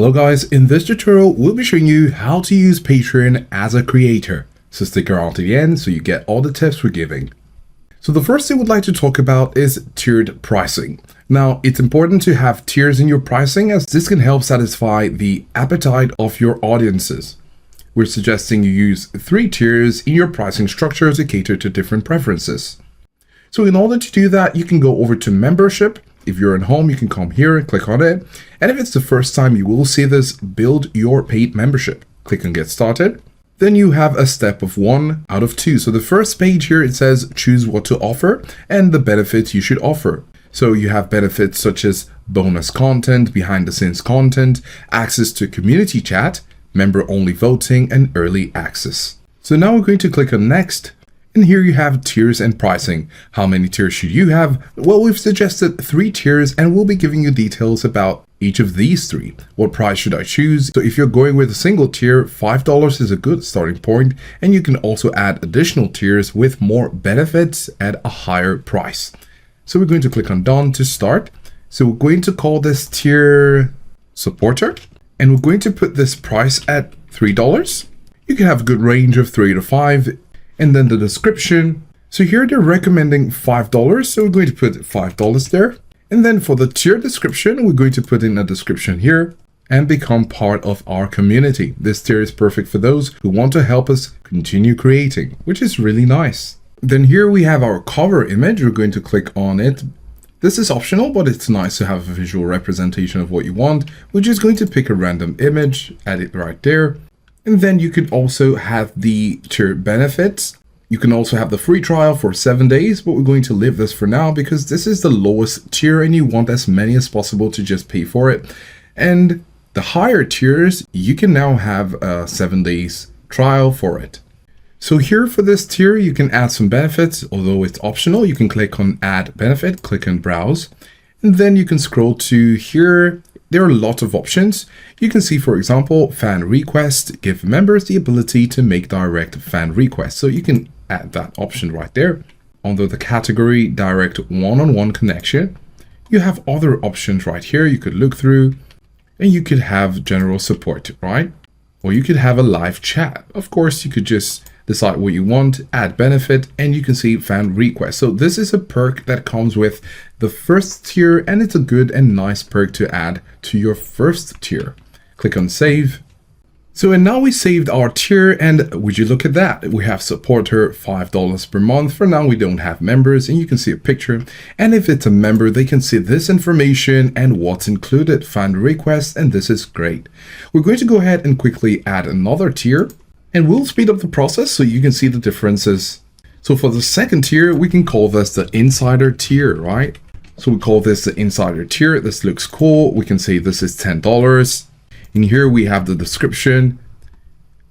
Hello guys, in this tutorial we'll be showing you how to use Patreon as a creator. So stick around to the end so you get all the tips we're giving. So the first thing we'd like to talk about is tiered pricing. Now it's important to have tiers in your pricing as this can help satisfy the appetite of your audiences. We're suggesting you use 3 tiers in your pricing structure to cater to different preferences. So in order to do that, you can go over to membership. If you're at home, you can come here and click on it. And if it's the first time you will see this, build your paid membership. Click on get started. Then you have a step of 1 out of 2. So the first page here, it says choose what to offer and the benefits you should offer. So you have benefits such as bonus content, behind the scenes content, access to community chat, member only voting, and early access. So now we're going to click on next. And here you have tiers and pricing. How many tiers should you have? Well, we've suggested 3 tiers and we'll be giving you details about each of these 3. What price should I choose? So if you're going with a single tier, $5 is a good starting point, and you can also add additional tiers with more benefits at a higher price. So we're going to click on done to start. So we're going to call this tier supporter, and we're going to put this price at $3. You can have a good range of 3 to 5. And then the description. So here they're recommending $5. So we're going to put $5 there. And then for the tier description, we're going to put in a description here and become part of our community. This tier is perfect for those who want to help us continue creating, which is really nice. Then here we have our cover image. We're going to click on it. This is optional, but it's nice to have a visual representation of what you want. We're just going to pick a random image, add it right there. And then you could also have the tier benefits. You can also have the free trial for 7 days, but we're going to leave this for now because this is the lowest tier and you want as many as possible to just pay for it. And the higher tiers, you can now have a 7 days trial for it. So here for this tier, you can add some benefits, although it's optional. You can click on add benefit, click on browse, and then you can scroll to here. There are a lot of options. You can see, for example, fan request, give members the ability to make direct fan requests. So you can add that option right there. Under the category direct one-on-one connection, you have other options right here you could look through, and you could have general support, right? Or you could have a live chat. Of course, you could just decide what you want, add benefit, and you can see fan request. So this is a perk that comes with the first tier, and it's a good and nice perk to add to your first tier. Click on save. So and now we saved our tier, and would you look at that? We have supporter $5 per month. For now, we don't have members, and you can see a picture. And if it's a member, they can see this information and what's included, fan request, and this is great. We're going to go ahead and quickly add another tier. And we'll speed up the process so you can see the differences. So for the second tier, we can call this the insider tier, right? So we call this the insider tier. This looks cool. We can say this is $10. In here we have the description,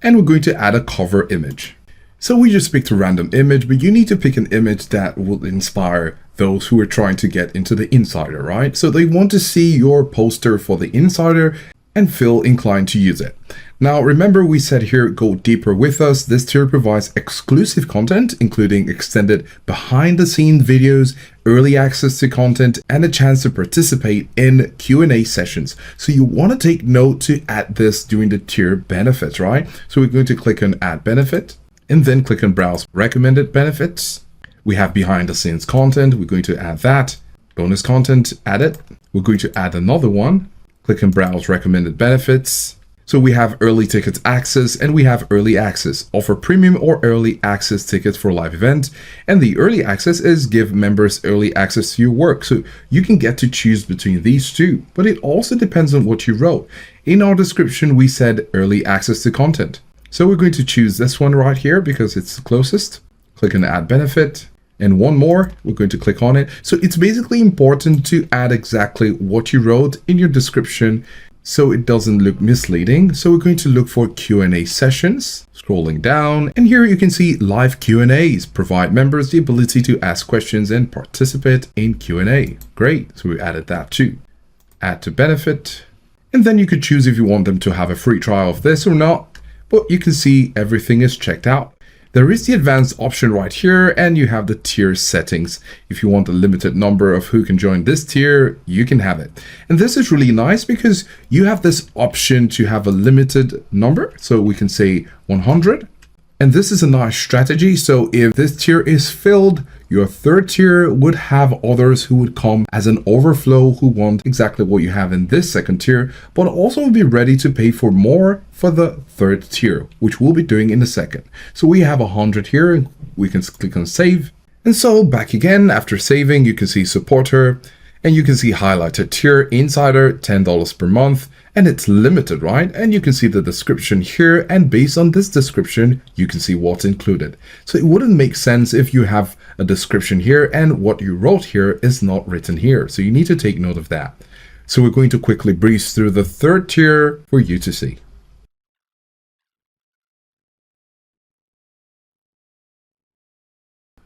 and we're going to add a cover image. So we just picked a random image, but you need to pick an image that will inspire those who are trying to get into the insider, right? So they want to see your poster for the insider and feel inclined to use it. Now, remember we said here, go deeper with us. This tier provides exclusive content, including extended behind the scenes videos, early access to content, and a chance to participate in Q&A sessions. So you want to take note to add this during the tier benefits, right? So we're going to click on add benefit and then click on browse recommended benefits. We have behind the scenes content. We're going to add that. Bonus content, add it. We're going to add another one. Click on browse recommended benefits. So we have early tickets access and we have early access. Offer premium or early access tickets for live events. And the early access is give members early access to your work. So you can get to choose between these 2, but it also depends on what you wrote. In our description, we said early access to content. So we're going to choose this one right here because it's the closest. Click on add benefit. And one more, we're going to click on it. So it's basically important to add exactly what you wrote in your description so it doesn't look misleading. So we're going to look for Q&A sessions, scrolling down, and here you can see live Q&As provide members the ability to ask questions and participate in Q&A. Great, so we added that too. Add to benefit, and then you could choose if you want them to have a free trial of this or not, but you can see everything is checked out. There is the advanced option right here, and you have the tier settings. If you want a limited number of who can join this tier, you can have it. And this is really nice because you have this option to have a limited number. So we can say 100. And this is a nice strategy. So if this tier is filled, your third tier would have others who would come as an overflow who want exactly what you have in this second tier, but also be ready to pay for more for the third tier, which we'll be doing in a second. So we have 100 here. We can click on save. And so back again, after saving, you can see supporter and you can see highlighted tier insider, $10 per month. And it's limited, right? And you can see the description here, and based on this description, you can see what's included. So it wouldn't make sense if you have a description here and what you wrote here is not written here. So you need to take note of that. So we're going to quickly breeze through the third tier for you to see.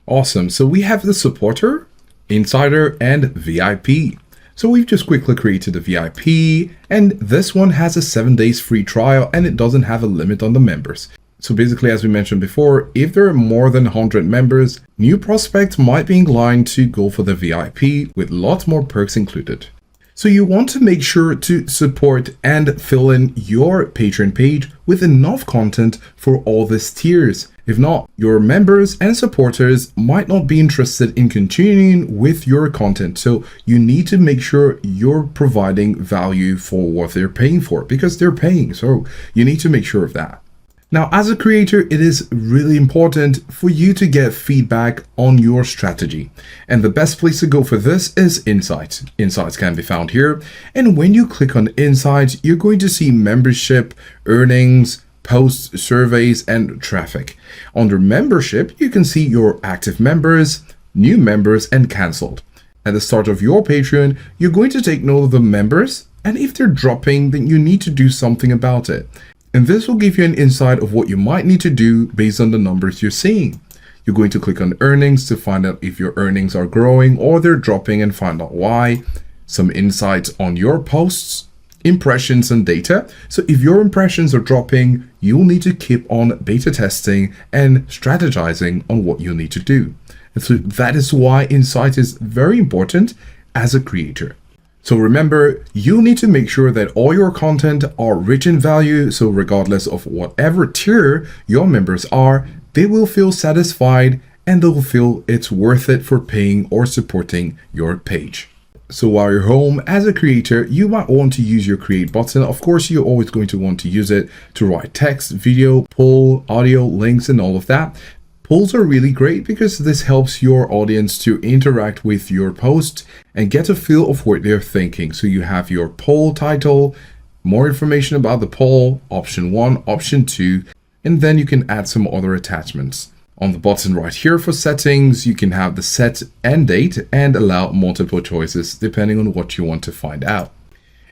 Awesome. So we have the supporter, insider, and VIP. So we've just quickly created a VIP, and this one has a 7 days free trial, and it doesn't have a limit on the members. So basically, as we mentioned before, if there are more than 100 members, new prospects might be inclined to go for the VIP with lots more perks included. So you want to make sure to support and fill in your Patreon page with enough content for all these tiers. If not, your members and supporters might not be interested in continuing with your content. So you need to make sure you're providing value for what they're paying for, because they're paying. So you need to make sure of that. Now, as a creator, it is really important for you to get feedback on your strategy. And the best place to go for this is Insights. Insights can be found here. And when you click on Insights, you're going to see membership, earnings, posts, surveys, and traffic. Under membership, you can see your active members, new members, and canceled. At the start of your Patreon, you're going to take note of the members, and if they're dropping, then you need to do something about it. And this will give you an insight of what you might need to do based on the numbers you're seeing. You're going to click on earnings to find out if your earnings are growing or they're dropping and find out why. Some insights on your posts, impressions, and data. So if your impressions are dropping, you'll need to keep on beta testing and strategizing on what you need to do. And so that is why Insight is very important as a creator. So remember, you need to make sure that all your content are rich in value. So regardless of whatever tier your members are, they will feel satisfied and they'll feel it's worth it for paying or supporting your page. So while you're home as a creator, you might want to use your create button. Of course, you're always going to want to use it to write text, video, poll, audio, links, and all of that. Polls are really great because this helps your audience to interact with your post and get a feel of what they're thinking. So you have your poll title, more information about the poll, option 1, option 2, and then you can add some other attachments. On the button right here for settings, you can have the set and date and allow multiple choices depending on what you want to find out.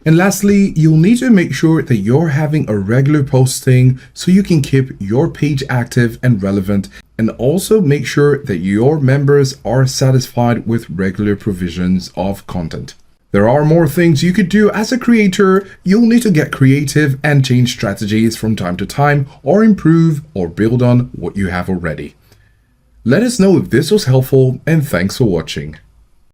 And lastly, you'll need to make sure that you're having a regular posting so you can keep your page active and relevant, and also make sure that your members are satisfied with regular provisions of content. There are more things you could do as a creator. You'll need to get creative and change strategies from time to time, or improve or build on what you have already. Let us know if this was helpful, and thanks for watching.